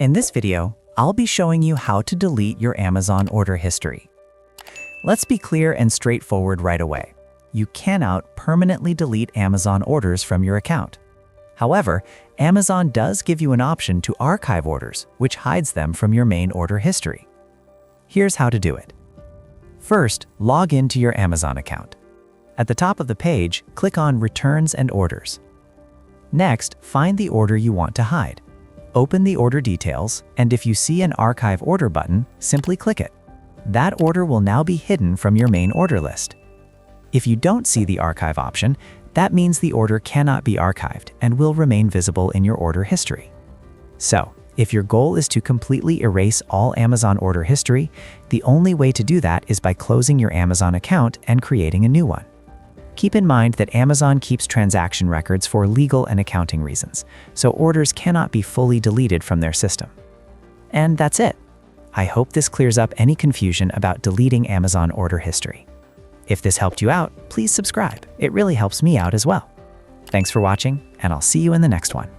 In this video, I'll be showing you how to delete your Amazon order history. Let's be clear and straightforward right away. You cannot permanently delete Amazon orders from your account. However, Amazon does give you an option to archive orders, which hides them from your main order history. Here's how to do it. First, log into your Amazon account. At the top of the page, click on Returns and Orders. Next, find the order you want to hide. Open the order details, and if you see an Archive Order button, simply click it. That order will now be hidden from your main order list. If you don't see the archive option, that means the order cannot be archived and will remain visible in your order history. So, if your goal is to completely erase all Amazon order history, the only way to do that is by closing your Amazon account and creating a new one. Keep in mind that Amazon keeps transaction records for legal and accounting reasons, so orders cannot be fully deleted from their system. And that's it. I hope this clears up any confusion about deleting Amazon order history. If this helped you out, please subscribe. It really helps me out as well. Thanks for watching, and I'll see you in the next one.